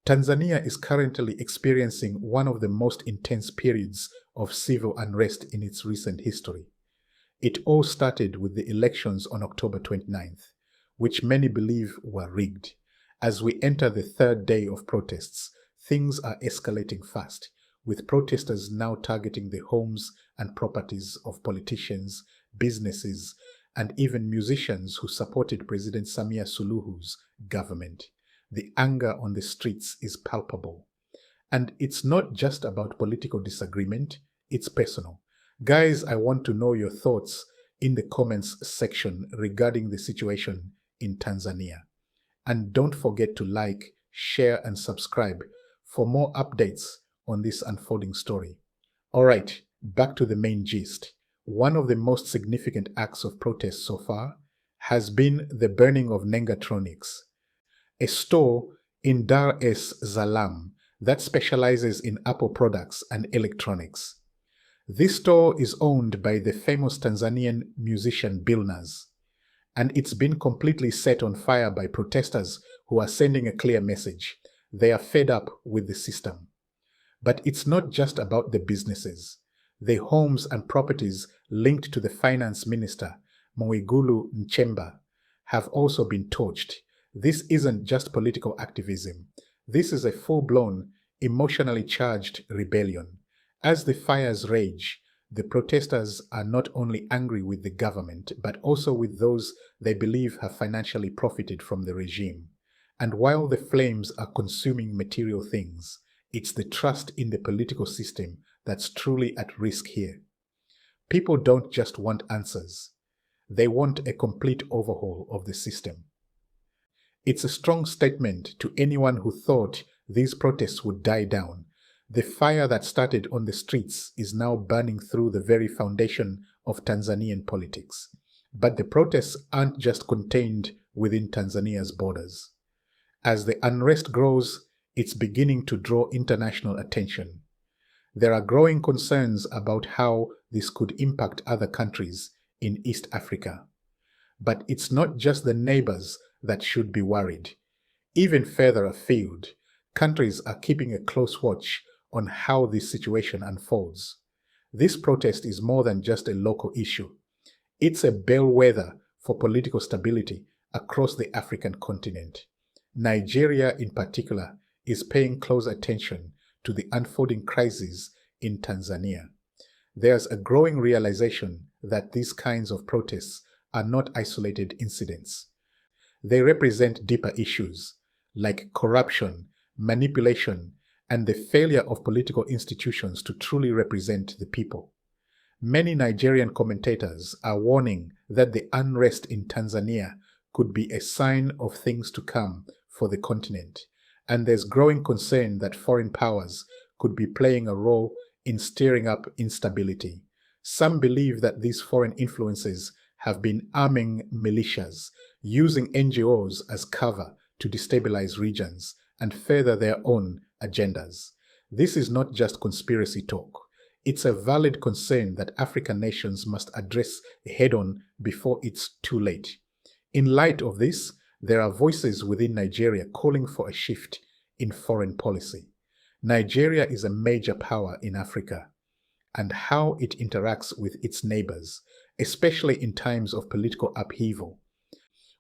Tanzania is currently experiencing one of the most intense periods of civil unrest in its recent history. It all started with the elections on October 29th, which many believe were rigged. As we enter the third day of protests, things are escalating fast, with protesters now targeting the homes and properties of politicians, businesses, and even musicians who supported President Samia Suluhu's government. The anger on the streets is palpable. And it's not just about political disagreement, it's personal. Guys, I want to know your thoughts in the comments section regarding the situation in Tanzania. And don't forget to like, share, and subscribe for more updates on this unfolding story. Alright, back to the main gist. One of the most significant acts of protest so far has been the burning of Nengatronics, a store in Dar es Salaam that specializes in Apple products and electronics. This store is owned by the famous Tanzanian musician Billnass, and it's been completely set on fire by protesters who are sending a clear message. They are fed up with the system. But it's not just about the businesses. The homes and properties linked to the finance minister, Mwigulu Nchemba, have also been torched. This isn't just political activism. This is a full-blown, emotionally charged rebellion. As the fires rage, the protesters are not only angry with the government, but also with those they believe have financially profited from the regime. And while the flames are consuming material things, it's the trust in the political system that's truly at risk here. People don't just want answers. They want a complete overhaul of the system. It's a strong statement to anyone who thought these protests would die down. The fire that started on the streets is now burning through the very foundation of Tanzanian politics. But the protests aren't just contained within Tanzania's borders. As the unrest grows, it's beginning to draw international attention. There are growing concerns about how this could impact other countries in East Africa. But it's not just the neighbors that should be worried. Even further afield, countries are keeping a close watch on how this situation unfolds. This protest is more than just a local issue. It's a bellwether for political stability across the African continent. Nigeria, in particular, is paying close attention to the unfolding crisis in Tanzania. There's a growing realization that these kinds of protests are not isolated incidents. They represent deeper issues like corruption, manipulation, and the failure of political institutions to truly represent the people. Many Nigerian commentators are warning that the unrest in Tanzania could be a sign of things to come for the continent, and there's growing concern that foreign powers could be playing a role in stirring up instability. Some believe that these foreign influences have been arming militias, using NGOs as cover to destabilize regions and further their own agendas. This is not just conspiracy talk. It's a valid concern that African nations must address head-on before it's too late. In light of this, there are voices within Nigeria calling for a shift in foreign policy. Nigeria is a major power in Africa, and how it interacts with its neighbors, especially in times of political upheaval,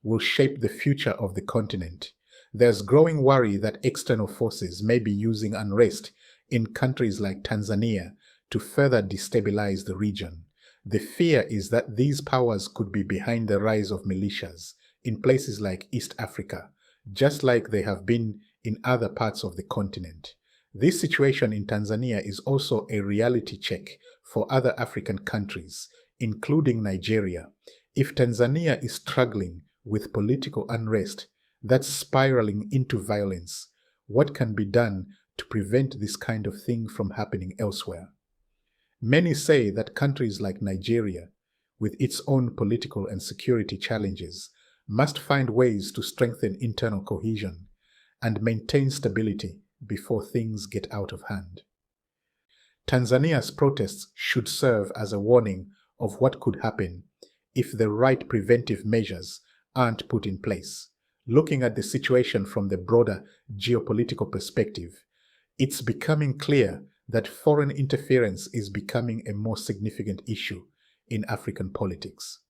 will shape the future of the continent. There's growing worry that external forces may be using unrest in countries like Tanzania to further destabilize the region. The fear is that these powers could be behind the rise of militias in places like East Africa, just like they have been in other parts of the continent. This situation in Tanzania is also a reality check for other African countries, including Nigeria. If Tanzania is struggling with political unrest that's spiraling into violence, what can be done to prevent this kind of thing from happening elsewhere? Many say that countries like Nigeria, with its own political and security challenges, must find ways to strengthen internal cohesion and maintain stability before things get out of hand. Tanzania's protests should serve as a warning of what could happen if the right preventive measures aren't put in place. Looking at the situation from the broader geopolitical perspective, it's becoming clear that foreign interference is becoming a more significant issue in African politics.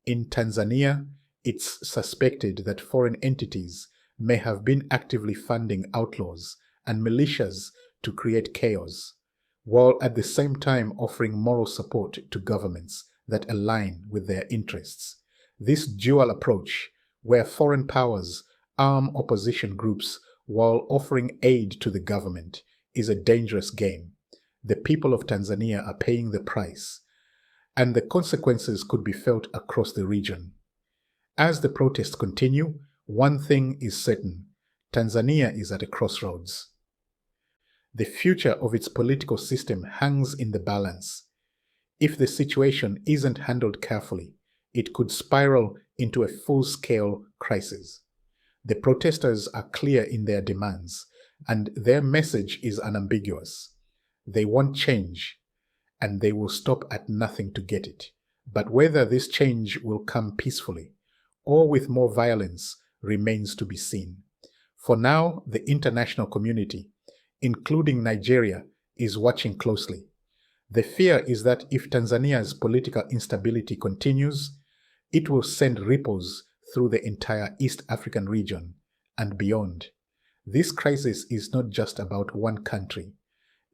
In Tanzania, it's suspected that foreign entities may have been actively funding outlaws and militias to create chaos, while at the same time offering moral support to governments that align with their interests. This dual approach, where foreign powers arm opposition groups while offering aid to the government, is a dangerous game. The people of Tanzania are paying the price, and the consequences could be felt across the region. As the protests continue, one thing is certain: Tanzania is at a crossroads. The future of its political system hangs in the balance. If the situation isn't handled carefully, it could spiral into a full-scale crisis. The protesters are clear in their demands, and their message is unambiguous. They want change, and they will stop at nothing to get it. But whether this change will come peacefully or with more violence remains to be seen. For now, the international community, including Nigeria, is watching closely. The fear is that if Tanzania's political instability continues, it will send ripples through the entire East African region and beyond. This crisis is not just about one country.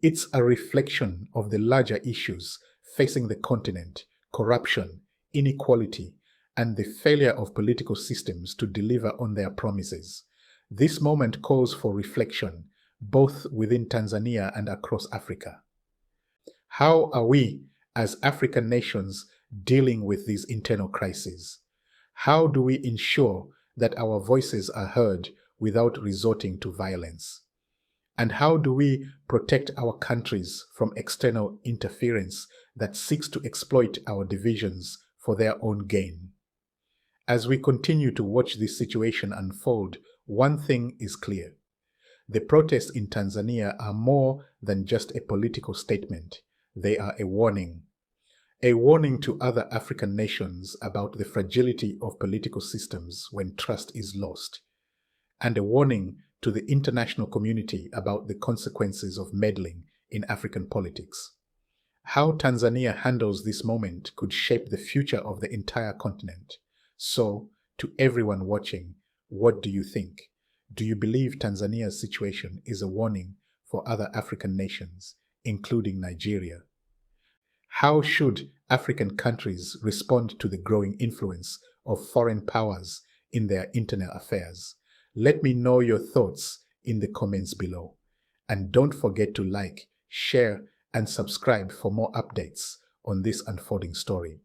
It's a reflection of the larger issues facing the continent: corruption, inequality, and the failure of political systems to deliver on their promises. This moment calls for reflection, both within Tanzania and across Africa. How are we, as African nations, dealing with these internal crises? How do we ensure that our voices are heard without resorting to violence? And how do we protect our countries from external interference that seeks to exploit our divisions for their own gain? As we continue to watch this situation unfold, one thing is clear: the protests in Tanzania are more than just a political statement. They are a warning to other African nations about the fragility of political systems when trust is lost, and a warning to the international community about the consequences of meddling in African politics. How Tanzania handles this moment could shape the future of the entire continent. So, to everyone watching, what do you think? Do you believe Tanzania's situation is a warning for other African nations, including Nigeria? How should African countries respond to the growing influence of foreign powers in their internal affairs? Let me know your thoughts in the comments below. And don't forget to like, share, and subscribe for more updates on this unfolding story.